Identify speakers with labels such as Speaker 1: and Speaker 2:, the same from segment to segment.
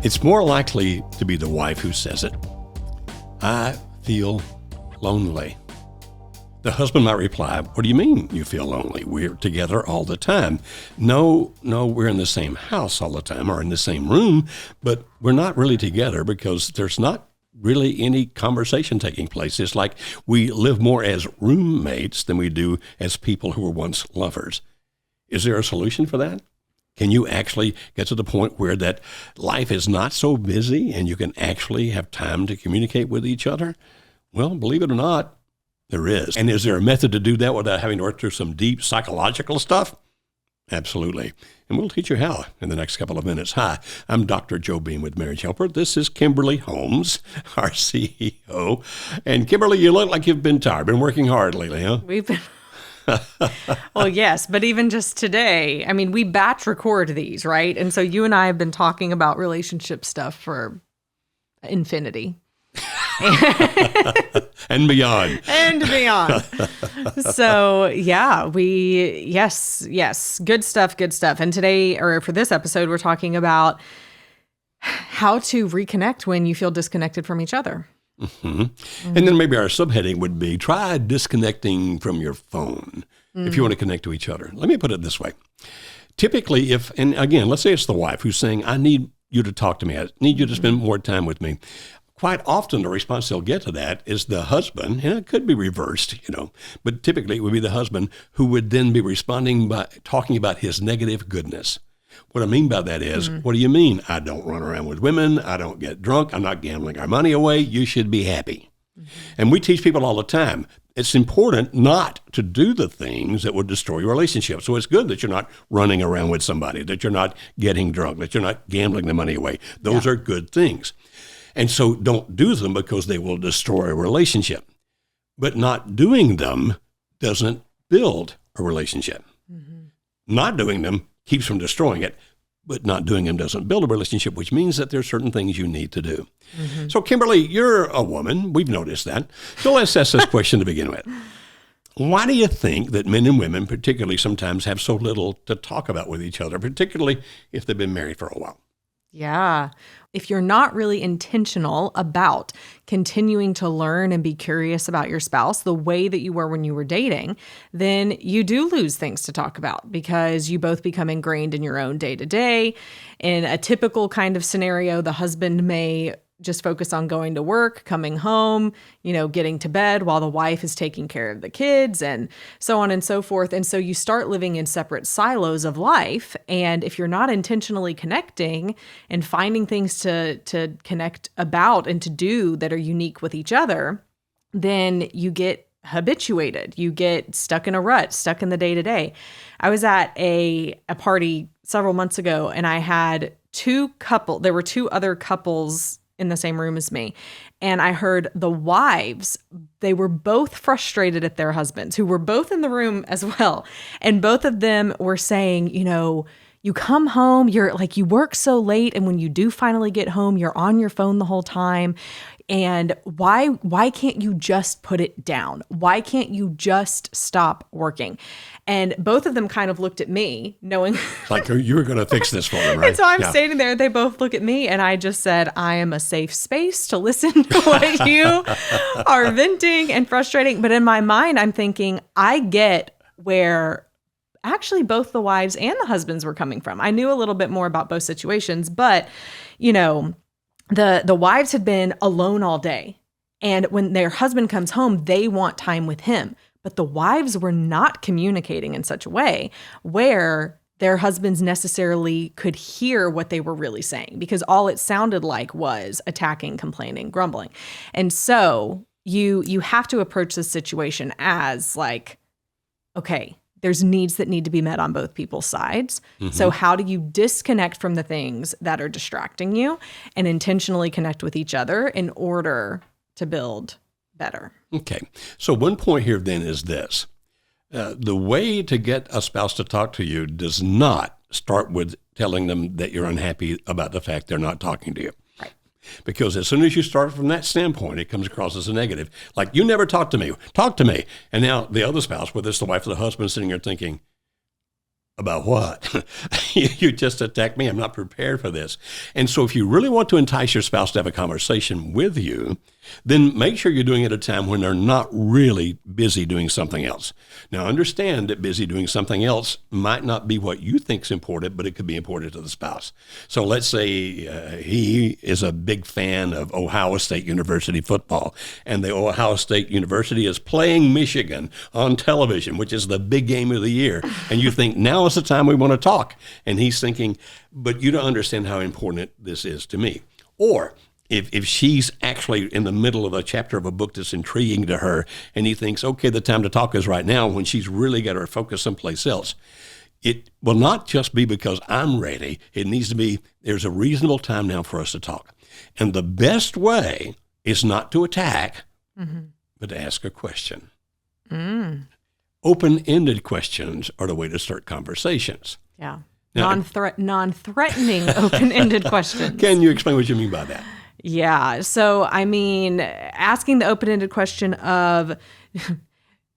Speaker 1: It's more likely to be the wife who says it. I feel lonely. The husband might reply, what do you mean you feel lonely? We're together all the time. No, we're in the same house all the time or in the same room, but we're not really together because there's not really any conversation taking place. It's like we live more as roommates than we do as people who were once lovers. Is there a solution for that? Can you actually get to the point where that life is not so busy and you can actually have time to communicate with each other? Well, believe it or not, there is. And is there a method to do that without having to work through some deep psychological stuff? Absolutely. And we'll teach you how in the next couple of minutes. Hi, I'm Dr. Joe Beam with Marriage Helper. This is Kimberly Holmes, our CEO. And Kimberly, you look like you've been tired, been working hard lately, huh?
Speaker 2: We've been... Well, yes, but even just today, I mean, we batch record these, right? And so you and I have been talking about relationship stuff for infinity.
Speaker 1: And beyond.
Speaker 2: And beyond. So, yeah, yes, good stuff. And today, or for this episode, we're talking about how to reconnect when you feel disconnected from each other.
Speaker 1: Mm-hmm. And then maybe our subheading would be, try disconnecting from your phone if you want to connect to each other. Let me put it this way. Typically, and again, let's say it's the wife who's saying, I need you to talk to me. I need you to spend more time with me. Quite often, the response they'll get to that is the husband, and it could be reversed, but typically it would be the husband who would then be responding by talking about his negative goodness. What I mean by that is, what do you mean? I don't run around with women. I don't get drunk. I'm not gambling our money away. You should be happy. And we teach people all the time, it's important not to do the things that would destroy your relationship. So it's good that you're not running around with somebody, that you're not getting drunk, that you're not gambling the money away. Those are good things. And so don't do them because they will destroy a relationship. But not doing them doesn't build a relationship. Not doing them keeps from destroying it, but not doing them doesn't build a relationship, which means that there are certain things you need to do. So Kimberly, you're a woman. We've noticed that. So let's ask this question to begin with. Why do you think that men and women particularly sometimes have so little to talk about with each other, particularly if they've been married for a while?
Speaker 2: Yeah. If you're not really intentional about continuing to learn and be curious about your spouse the way that you were when you were dating, then you do lose things to talk about because you both become ingrained in your own day-to-day. In a typical kind of scenario, the husband may just focus on going to work, coming home, getting to bed while the wife is taking care of the kids and so on and so forth. And so you start living in separate silos of life. And if you're not intentionally connecting and finding things to connect about and to do that are unique with each other, then you get habituated. You get stuck in a rut, stuck in the day-to-day. I was at a party several months ago and I had there were two other couples in the same room as me. And I heard the wives, they were both frustrated at their husbands who were both in the room as well. And both of them were saying, you come home, you work so late. And when you do finally get home, you're on your phone the whole time. And why can't you just put it down? Why can't you just stop working? And both of them kind of looked at me knowing
Speaker 1: like you were going to fix this for them, right?
Speaker 2: And so I'm standing there, they both look at me and I just said, I am a safe space to listen to what you are venting and frustrating. But in my mind, I'm thinking, I get where actually both the wives and the husbands were coming from. I knew a little bit more about both situations, but the wives had been alone all day. And when their husband comes home, they want time with him. But the wives were not communicating in such a way where their husbands necessarily could hear what they were really saying, because all it sounded like was attacking, complaining, grumbling. And so you have to approach this situation as like, okay, there's needs that need to be met on both people's sides. So how do you disconnect from the things that are distracting you and intentionally connect with each other in order to build better?
Speaker 1: Okay. So one point here then is this. The way to get a spouse to talk to you does not start with telling them that you're unhappy about the fact they're not talking to you.
Speaker 2: Right.
Speaker 1: Because as soon as you start from that standpoint, it comes across as a negative. Like, you never talk to me. And now the other spouse, whether it's the wife or the husband, sitting there thinking, About what? You just attacked me. I'm not prepared for this. And so if you really want to entice your spouse to have a conversation with you, then make sure you're doing it at a time when they're not really busy doing something else. Now, understand that busy doing something else might not be what you think is important, but it could be important to the spouse. So let's say he is a big fan of Ohio State University football, and the Ohio State University is playing Michigan on television, which is the big game of the year. And you think, now is the time we want to talk. And he's thinking, but you don't understand how important this is to me. Or if she's actually in the middle of a chapter of a book that's intriguing to her, and he thinks, okay, the time to talk is right now, when she's really got her focus someplace else. It will not just be because I'm ready. It needs to be, there's a reasonable time now for us to talk. And the best way is not to attack, but to ask a question. Open-ended questions are the way to start conversations.
Speaker 2: Yeah. Now, non-threatening open-ended questions.
Speaker 1: Can you explain what you mean by that?
Speaker 2: Yeah. So, I mean, asking the open-ended question of,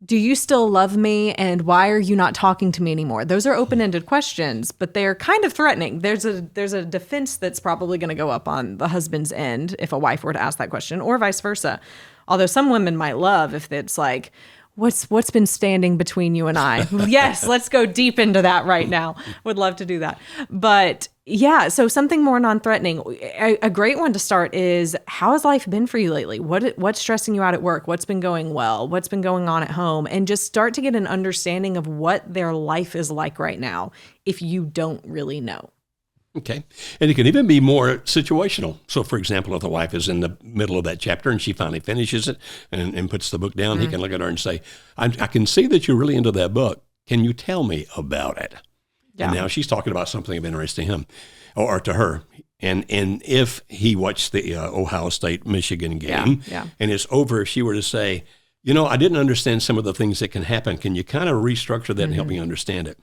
Speaker 2: do you still love me, and why are you not talking to me anymore? Those are open-ended questions, but they're kind of threatening. There's a defense that's probably going to go up on the husband's end if a wife were to ask that question, or vice versa. Although some women might love if it's like, what's been standing between you and I? Yes, let's go deep into that right now. Would love to do that. But yeah, so something more non-threatening. A great one to start is, how has life been for you lately? What's stressing you out at work? What's been going well? What's been going on at home? And just start to get an understanding of what their life is like right now if you don't really know.
Speaker 1: Okay. And it can even be more situational. So, for example, if the wife is in the middle of that chapter and she finally finishes it and puts the book down, he can look at her and say, I can see that you're really into that book. Can you tell me about it? Yeah. And now she's talking about something of interest to him or to her. And if he watched the Ohio State Michigan game and it's over, if she were to say, I didn't understand some of the things that can happen. Can you kind of restructure that and help me understand it?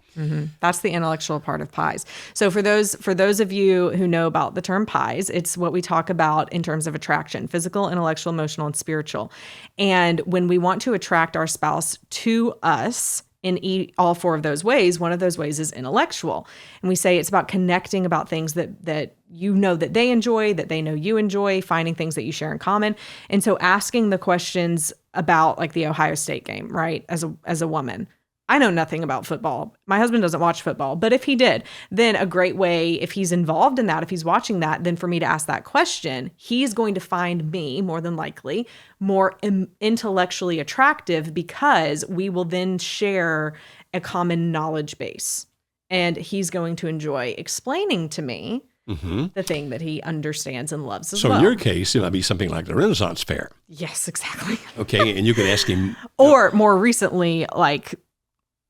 Speaker 2: That's the intellectual part of pies. So for those of you who know about the term pies, it's what we talk about in terms of attraction: physical, intellectual, emotional, and spiritual. And when we want to attract our spouse to us in all four of those ways, one of those ways is intellectual. And we say it's about connecting about things that you know that they enjoy, that they know you enjoy, finding things that you share in common. And so asking the questions about like the Ohio State game, right? As a woman, I know nothing about football. My husband doesn't watch football, but if he did, then a great way, if he's involved in that, if he's watching that, then for me to ask that question, he's going to find me more than likely more intellectually attractive, because we will then share a common knowledge base, and he's going to enjoy explaining to me the thing that he understands and loves as well.
Speaker 1: So in your case, it might be something like the Renaissance Fair.
Speaker 2: Yes, exactly.
Speaker 1: Okay, and you could ask him.
Speaker 2: Or more recently, like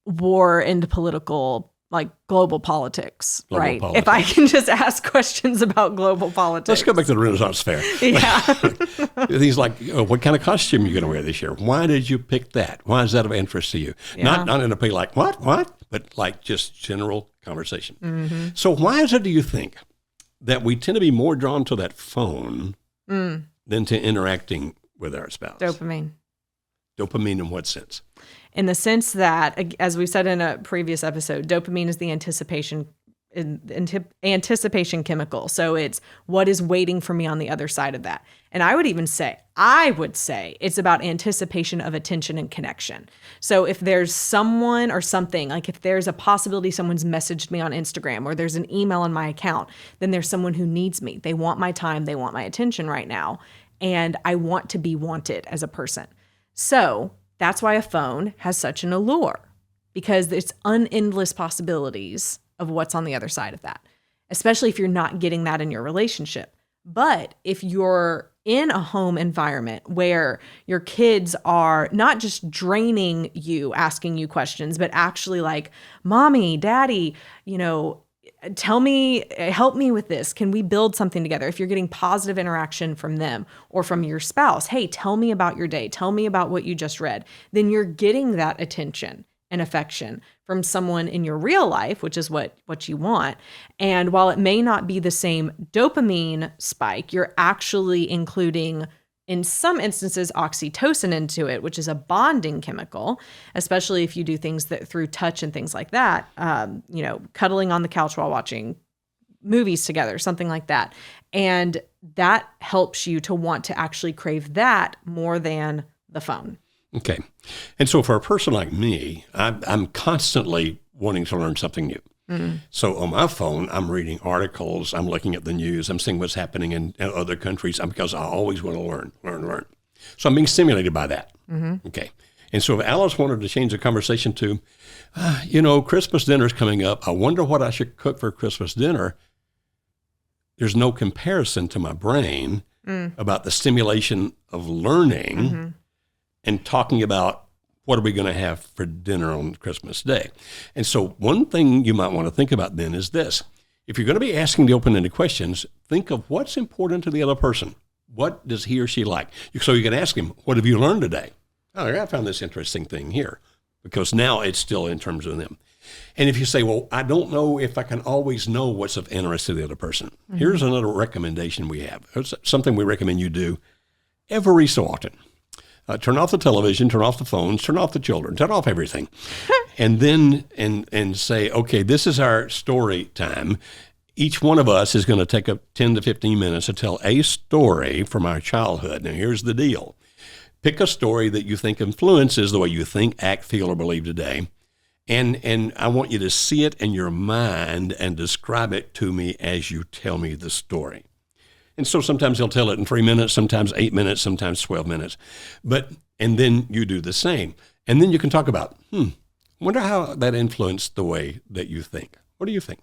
Speaker 2: war and political, like global politics, right? Politics. If I can just ask questions about global politics.
Speaker 1: Let's go back to the Renaissance Fair.
Speaker 2: Yeah.
Speaker 1: He's like, what kind of costume are you going to wear this year? Why did you pick that? Why is that of interest to you? Yeah. Not in a play like, what? But like just general conversation. So why is it, do you think, that we tend to be more drawn to that phone than to interacting with our spouse?
Speaker 2: Dopamine.
Speaker 1: Dopamine in what sense?
Speaker 2: In the sense that, as we said in a previous episode, dopamine is the anticipation chemical. So it's what is waiting for me on the other side of that. And I would say it's about anticipation of attention and connection. So if there's someone or something, like if there's a possibility someone's messaged me on Instagram, or there's an email on my account, then there's someone who needs me. They want my time. They want my attention right now. And I want to be wanted as a person. So that's why a phone has such an allure, because it's unendless possibilities of what's on the other side of that, especially if you're not getting that in your relationship. But if you're in a home environment where your kids are not just draining you, asking you questions, but actually like, mommy, daddy, tell me, help me with this. Can we build something together? If you're getting positive interaction from them or from your spouse, hey, tell me about your day. Tell me about what you just read. Then you're getting that attention and affection from someone in your real life, which is what you want. And while it may not be the same dopamine spike, you're actually including in some instances, oxytocin into it, which is a bonding chemical, especially if you do things that through touch and things like that, cuddling on the couch while watching movies together, something like that. And that helps you to want to actually crave that more than the phone.
Speaker 1: Okay. And so for a person like me, I'm constantly wanting to learn something new. So on my phone, I'm reading articles, I'm looking at the news, I'm seeing what's happening in other countries because I always want to learn. So I'm being stimulated by that. Okay. And so if Alice wanted to change the conversation to, Christmas dinner's coming up. I wonder what I should cook for Christmas dinner. There's no comparison to my brain about the stimulation of learning and talking about what are we going to have for dinner on Christmas Day. And so one thing you might want to think about then is this. If you're going to be asking the open-ended questions, think of what's important to the other person. What does he or she like? So you can ask him, what have you learned today? Oh, I found this interesting thing here, because now it's still in terms of them. And if you say, well, I don't know if I can always know what's of interest to the other person. Here's another recommendation we have. It's something we recommend you do every so often. Turn off the television, turn off the phones, turn off the children, turn off everything. And then and say, okay, this is our story time. Each one of us is going to take up 10 to 15 minutes to tell a story from our childhood. Now, here's the deal. Pick a story that you think influences the way you think, act, feel, or believe today. And I want you to see it in your mind and describe it to me as you tell me the story. And so sometimes he'll tell it in 3 minutes, sometimes 8 minutes, sometimes 12 minutes. And then you do the same. And then you can talk about, wonder how that influenced the way that you think. What do you think?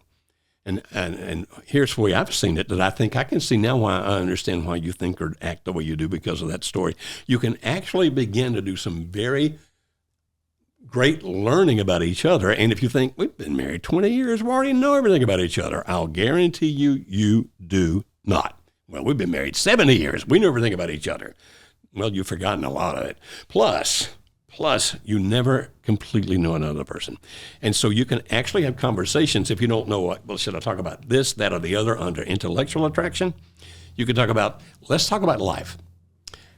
Speaker 1: And here's the way I've seen it, that I think I can see now why I understand why you think or act the way you do because of that story. You can actually begin to do some very great learning about each other. And if you think, we've been married 20 years, we already know everything about each other, I'll guarantee you do not. Well, we've been married 70 years. We know everything about each other. Well, you've forgotten a lot of it. Plus, you never completely know another person. And so you can actually have conversations if you don't know, should I talk about this, that, or the other under intellectual attraction? You can talk about, let's talk about life.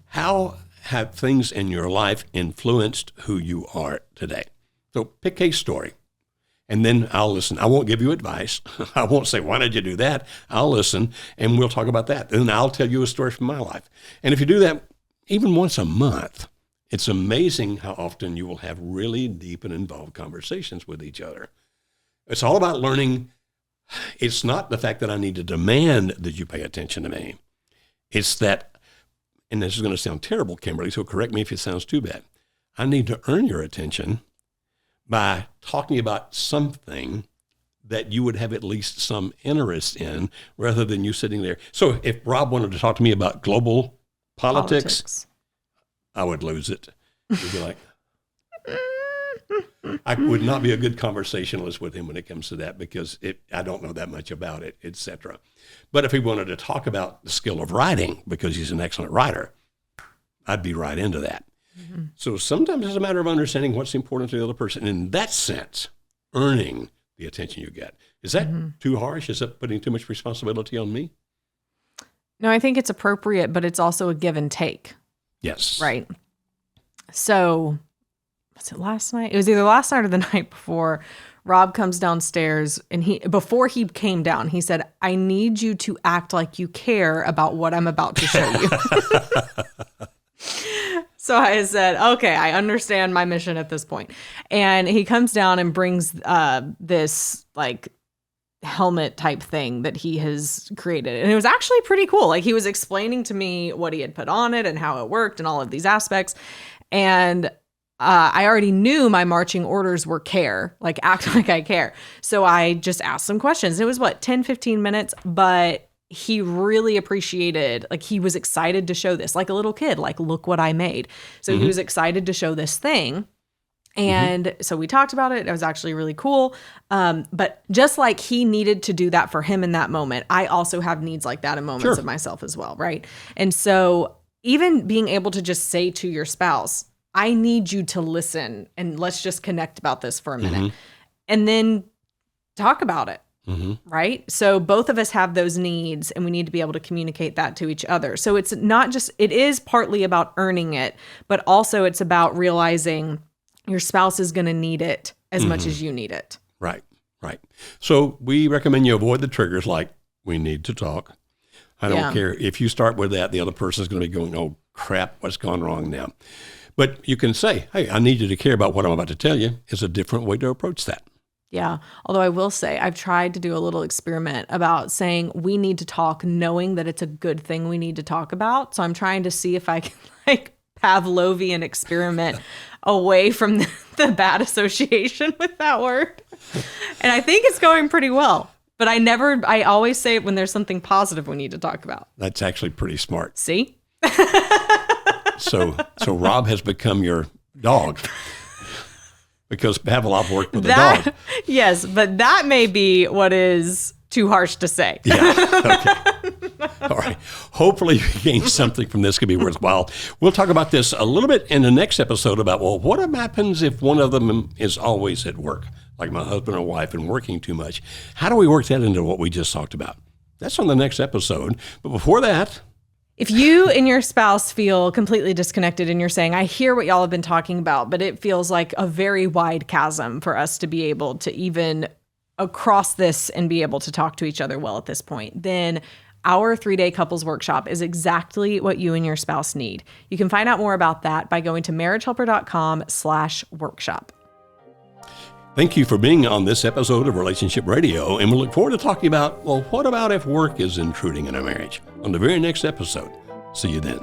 Speaker 1: How have things in your life influenced who you are today? So pick a story. And then I'll listen. I won't give you advice. I won't say, why did you do that? I'll listen, and we'll talk about that. Then I'll tell you a story from my life. And if you do that even once a month, it's amazing how often you will have really deep and involved conversations with each other. It's all about learning. It's not the fact that I need to demand that you pay attention to me. It's that, and this is going to sound terrible, Kimberly, so correct me if it sounds too bad. I need to earn your attention by talking about something that you would have at least some interest in rather than you sitting there. So if Rob wanted to talk to me about global politics. I would lose it. He'd be like, I would not be a good conversationalist with him when it comes to that because I don't know that much about it, etc. But if he wanted to talk about the skill of writing because he's an excellent writer, I'd be right into that. Mm-hmm. So sometimes it's a matter of understanding what's important to the other person. In that sense, earning the attention you get. Is that too harsh? Is that putting too much responsibility on me?
Speaker 2: No, I think it's appropriate, but it's also a give and take.
Speaker 1: Yes.
Speaker 2: Right. So was it last night? It was either last night or the night before. Rob comes downstairs and before he came down, he said, I need you to act like you care about what I'm about to show you. So I said, okay, I understand my mission at this point. And he comes down and brings this like helmet type thing that he has created. And it was actually pretty cool. Like he was explaining to me what he had put on it and how it worked and all of these aspects. And I already knew my marching orders were care, like act like I care. So I just asked some questions. It was 10, 15 minutes, but he really appreciated, like he was excited to show this, like a little kid, like, look what I made. So he was excited to show this thing. And so we talked about it. It was actually really cool. But just like he needed to do that for him in that moment, I also have needs like that in moments of myself as well, right? And so even being able to just say to your spouse, I need you to listen and let's just connect about this for a minute and then talk about it. right? So both of us have those needs and we need to be able to communicate that to each other. So it's not just, it is partly about earning it, but also it's about realizing your spouse is going to need it as much as you need it.
Speaker 1: Right, right. So we recommend you avoid the triggers like, we need to talk. I don't care. If you start with that, the other person's going to be going, oh, crap, what's gone wrong now? But you can say, hey, I need you to care about what I'm about to tell you. Is a different way to approach that.
Speaker 2: Yeah. Although I will say I've tried to do a little experiment about saying we need to talk, knowing that it's a good thing we need to talk about. So I'm trying to see if I can Pavlovian experiment away from the bad association with that word. And I think it's going pretty well. But I always say it when there's something positive we need to talk about.
Speaker 1: That's actually pretty smart.
Speaker 2: See?
Speaker 1: So Rob has become your dog. Because Pavlov worked with a dog.
Speaker 2: Yes, but that may be what is too harsh to say.
Speaker 1: Yeah, okay. All right. Hopefully you gain something from this. Could be worthwhile. We'll talk about this a little bit in the next episode about, well, what happens if one of them is always at work, like my husband or wife, and working too much? How do we work that into what we just talked about? That's on the next episode. But before that...
Speaker 2: If you and your spouse feel completely disconnected and you're saying, I hear what y'all have been talking about, but it feels like a very wide chasm for us to be able to even across this and be able to talk to each other well at this point, then our 3-day couples workshop is exactly what you and your spouse need. You can find out more about that by going to marriagehelper.com/workshop.
Speaker 1: Thank you for being on this episode of Relationship Radio, and we look forward to talking about, well, what about if work is intruding in a marriage? On the very next episode. See you then.